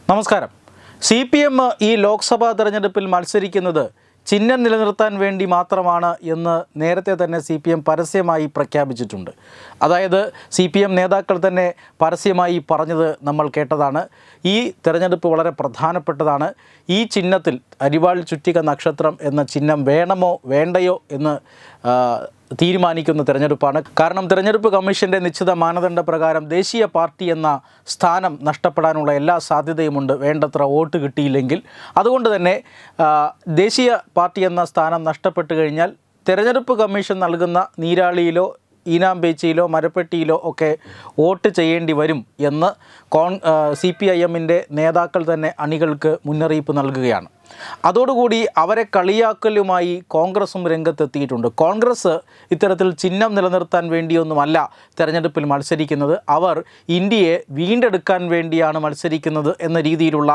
നമസ്കാരം. CPM ഈ ലോക്സഭാ തെരഞ്ഞെടുപ്പിൽ മത്സരിക്കുന്നത് ചിഹ്നം നിലനിർത്താൻ വേണ്ടി മാത്രമാണ് എന്ന് നേരത്തെ തന്നെ CPM പരസ്യമായി പ്രഖ്യാപിച്ചിട്ടുണ്ട്. അതായത് CPM നേതാക്കൾ തന്നെ പരസ്യമായി പറഞ്ഞത് നമ്മൾ കേട്ടതാണ്. ഈ തെരഞ്ഞെടുപ്പ് വളരെ പ്രധാനപ്പെട്ടതാണ്. ഈ ചിഹ്നത്തിൽ അരിവാൾ ചുറ്റിക നക്ഷത്രം എന്ന ചിഹ്നം വേണമോ വേണ്ടയോ എന്ന് തീരുമാനിക്കുന്ന തെരഞ്ഞെടുപ്പാണ്. കാരണം തെരഞ്ഞെടുപ്പ് കമ്മീഷൻ്റെ നിശ്ചിത മാനദണ്ഡ പ്രകാരം ദേശീയ പാർട്ടി എന്ന സ്ഥാനം നഷ്ടപ്പെടാനുള്ള എല്ലാ സാധ്യതയുമുണ്ട് വേണ്ടത്ര വോട്ട് കിട്ടിയില്ലെങ്കിൽ. അതുകൊണ്ട് തന്നെ ദേശീയ പാർട്ടി എന്ന സ്ഥാനം നഷ്ടപ്പെട്ടു കഴിഞ്ഞാൽ തെരഞ്ഞെടുപ്പ് കമ്മീഷൻ നൽകുന്ന നീരാളിയിലോ ഈനാമ്പേച്ചിയിലോ മരപ്പെട്ടിയിലോ ഒക്കെ വോട്ട് ചെയ്യേണ്ടി വരും എന്ന് CPIMൻ്റെ നേതാക്കൾ തന്നെ അണികൾക്ക് മുന്നറിയിപ്പ് നൽകുകയാണ്. അതോടുകൂടി അവരെ കളിയാക്കലുമായി കോൺഗ്രസും രംഗത്തെത്തിയിട്ടുണ്ട്. കോൺഗ്രസ് ഇത്തരത്തിൽ ചിഹ്നം നിലനിർത്താൻ വേണ്ടിയൊന്നുമല്ല തെരഞ്ഞെടുപ്പിൽ മത്സരിക്കുന്നത്, അവർ ഇന്ത്യയെ വീണ്ടെടുക്കാൻ വേണ്ടിയാണ് മത്സരിക്കുന്നത് എന്ന രീതിയിലുള്ള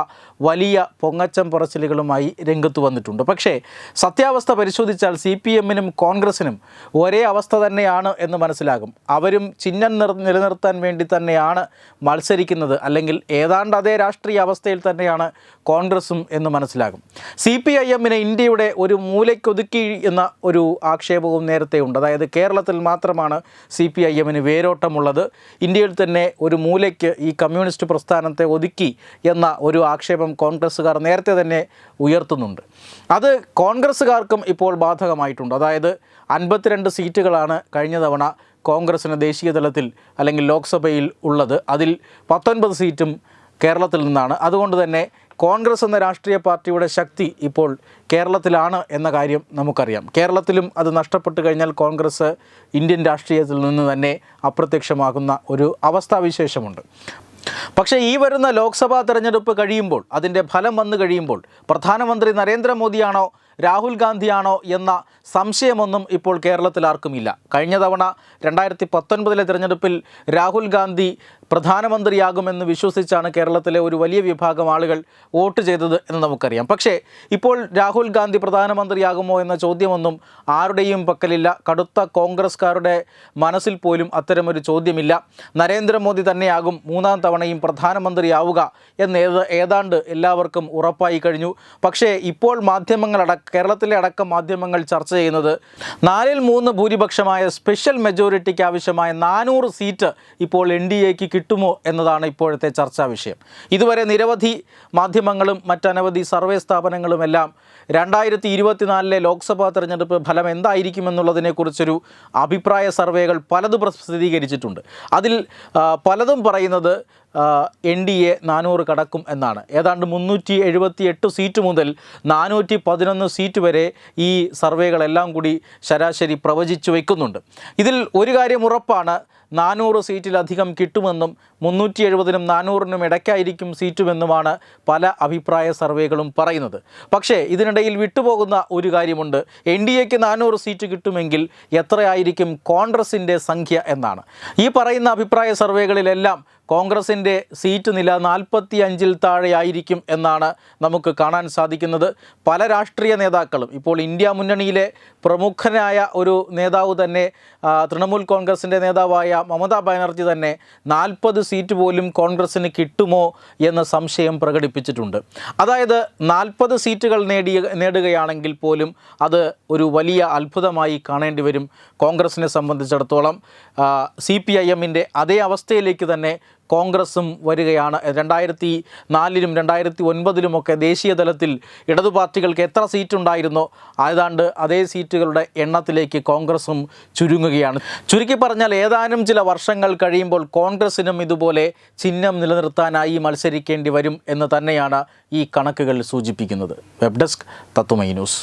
വലിയ പൊങ്ങച്ചം പറച്ചിലുകളുമായി രംഗത്ത് വന്നിട്ടുണ്ട്. പക്ഷേ സത്യാവസ്ഥ പരിശോധിച്ചാൽ CPMനും കോൺഗ്രസിനും ഒരേ അവസ്ഥ തന്നെയാണ് എന്ന് മനസ്സിലാകും. അവരും ചിഹ്നം നിലനിർത്താൻ വേണ്ടി തന്നെയാണ് മത്സരിക്കുന്നത്, അല്ലെങ്കിൽ ഏതാണ്ട് അതേ രാഷ്ട്രീയ അവസ്ഥയിൽ തന്നെയാണ് കോൺഗ്രസും എന്ന് മനസ്സിലാകും. CPIMനെ ഇന്ത്യയുടെ ഒരു മൂലയ്ക്കൊതുക്കി എന്ന ഒരു ആക്ഷേപവും നേരത്തെ ഉണ്ട്. അതായത് കേരളത്തിൽ മാത്രമാണ് CPIMന് വേരോട്ടമുള്ളത്, ഇന്ത്യയിൽ തന്നെ ഒരു മൂലയ്ക്ക് ഈ കമ്മ്യൂണിസ്റ്റ് പ്രസ്ഥാനത്തെ ഒതുക്കി എന്ന ഒരു ആക്ഷേപം കോൺഗ്രസ്സുകാർ നേരത്തെ തന്നെ ഉയർത്തുന്നുണ്ട്. അത് കോൺഗ്രസ്സുകാർക്കും ഇപ്പോൾ ബാധകമായിട്ടുണ്ട്. അതായത് 52 സീറ്റുകളാണ് കഴിഞ്ഞ തവണ കോൺഗ്രസ്സിന് ദേശീയ തലത്തിൽ അല്ലെങ്കിൽ ലോക്സഭയിൽ ഉള്ളത്. അതിൽ 19 സീറ്റും കേരളത്തിൽ നിന്നാണ്. അതുകൊണ്ട് തന്നെ കോൺഗ്രസ് എന്ന രാഷ്ട്രീയ പാർട്ടിയുടെ ശക്തി ഇപ്പോൾ കേരളത്തിലാണ് എന്ന കാര്യം നമുക്കറിയാം. കേരളത്തിലും അത് നഷ്ടപ്പെട്ടു കഴിഞ്ഞാൽ കോൺഗ്രസ് ഇന്ത്യൻ രാഷ്ട്രീയത്തിൽ നിന്ന് തന്നെ അപ്രത്യക്ഷമാകുന്ന ഒരു അവസ്ഥാവിശേഷമുണ്ട്. പക്ഷേ ഈ വരുന്ന ലോക്സഭാ തെരഞ്ഞെടുപ്പ് കഴിയുമ്പോൾ, അതിൻ്റെ ഫലം വന്നു കഴിയുമ്പോൾ പ്രധാനമന്ത്രി നരേന്ദ്രമോദിയാണോ രാഹുൽ ഗാന്ധിയാണോ എന്ന സംശയമൊന്നും ഇപ്പോൾ കേരളത്തിൽ ആർക്കുമില്ല. കഴിഞ്ഞ തവണ 2019 തെരഞ്ഞെടുപ്പിൽ രാഹുൽ ഗാന്ധി പ്രധാനമന്ത്രിയാകുമെന്ന് വിശ്വസിച്ചാണ് കേരളത്തിലെ ഒരു വലിയ വിഭാഗം ആളുകൾ വോട്ട് ചെയ്തത് എന്ന് നമുക്കറിയാം. പക്ഷേ ഇപ്പോൾ രാഹുൽ ഗാന്ധി പ്രധാനമന്ത്രിയാകുമോ എന്ന ചോദ്യമൊന്നും ആരുടെയും പക്കലില്ല. കടുത്ത കോൺഗ്രസ്സുകാരുടെ മനസ്സിൽ പോലും അത്തരമൊരു ചോദ്യമില്ല. നരേന്ദ്രമോദി തന്നെയാകും 3ാം തവണയും പ്രധാനമന്ത്രിയാവുക എന്ന് ഏതാണ്ട് എല്ലാവർക്കും ഉറപ്പായി കഴിഞ്ഞു. പക്ഷേ ഇപ്പോൾ കേരളത്തിലെ അടക്കം മാധ്യമങ്ങൾ ചർച്ച ചെയ്യുന്നത് 4/3 ഭൂരിപക്ഷമായ സ്പെഷ്യൽ മെജോറിറ്റിക്ക് ആവശ്യമായ 400 സീറ്റ് ഇപ്പോൾ NDAക്ക് കിട്ടുമോ എന്നതാണ് ഇപ്പോഴത്തെ ചർച്ചാ വിഷയം. ഇതുവരെ നിരവധി മാധ്യമങ്ങളും മറ്റനവധി സർവേ സ്ഥാപനങ്ങളുമെല്ലാം 2024 ലോക്സഭാ തെരഞ്ഞെടുപ്പ് ഫലം എന്തായിരിക്കുമെന്നുള്ളതിനെക്കുറിച്ചൊരു അഭിപ്രായ സർവേകൾ പലതും പ്രസിദ്ധീകരിച്ചിട്ടുണ്ട്. അതിൽ പലതും പറയുന്നത് NDA 400 കടക്കും എന്നാണ്. ഏതാണ്ട് 378 സീറ്റ് മുതൽ 411 സീറ്റ് വരെ ഈ സർവേകളെല്ലാം കൂടി ശരാശരി പ്രവചിച്ചു വയ്ക്കുന്നുണ്ട്. ഇതിൽ ഒരു കാര്യം ഉറപ്പാണ്, 400 സീറ്റിലധികം കിട്ടുമെന്നും 370നും 400നും ഇടയ്ക്കായിരിക്കും സീറ്റുമെന്നുമാണ് പല അഭിപ്രായ സർവേകളും പറയുന്നത്. പക്ഷേ ഇതിനിടയിൽ വിട്ടുപോകുന്ന ഒരു കാര്യമുണ്ട്. NDAക്ക് 400 സീറ്റ് കിട്ടുമെങ്കിൽ എത്രയായിരിക്കും കോൺഗ്രസിൻ്റെ സംഖ്യ എന്നാണ്. ഈ പറയുന്ന അഭിപ്രായ സർവേകളിലെല്ലാം കോൺഗ്രസിൻ്റെ സീറ്റ് നില 45-ൽ താഴെയായിരിക്കും എന്നാണ് നമുക്ക് കാണാൻ സാധിക്കുന്നത്. പല രാഷ്ട്രീയ നേതാക്കളും, ഇപ്പോൾ ഇന്ത്യ മുന്നണിയിലെ പ്രമുഖനായ ഒരു നേതാവ് തന്നെ, തൃണമൂൽ കോൺഗ്രസിൻ്റെ നേതാവായ മമതാ ബാനർജി തന്നെ 40 സീറ്റ് പോലും കോൺഗ്രസ്സിന് കിട്ടുമോ എന്ന സംശയം പ്രകടിപ്പിച്ചിട്ടുണ്ട്. അതായത് 40 സീറ്റുകൾ നേടുകയാണെങ്കിൽ പോലും അത് ഒരു വലിയ അത്ഭുതമായി കാണേണ്ടി വരും. കോൺഗ്രസിനെ സംബന്ധിച്ചിടത്തോളം CPIMൻ്റെ അതേ അവസ്ഥയിലേക്ക് തന്നെ കോൺഗ്രസും വരികയാണ്. 2004ലും 2009ലുമൊക്കെ ദേശീയ തലത്തിൽ ഇടതു പാർട്ടികൾക്ക് എത്ര സീറ്റുണ്ടായിരുന്നോ ഏതാണ്ട് അതേ സീറ്റുകളുടെ എണ്ണത്തിലേക്ക് കോൺഗ്രസും ചുരുങ്ങുകയാണ്. ചുരുക്കി പറഞ്ഞാൽ ഏതാനും ചില വർഷങ്ങൾ കഴിയുമ്പോൾ കോൺഗ്രസിനും ഇതുപോലെ ചിഹ്നം നിലനിർത്താനായി മത്സരിക്കേണ്ടി വരും എന്ന് തന്നെയാണ് ഈ കണക്കുകൾ സൂചിപ്പിക്കുന്നത്. വെബ് ഡെസ്ക് തത്വമൈ ന്യൂസ്.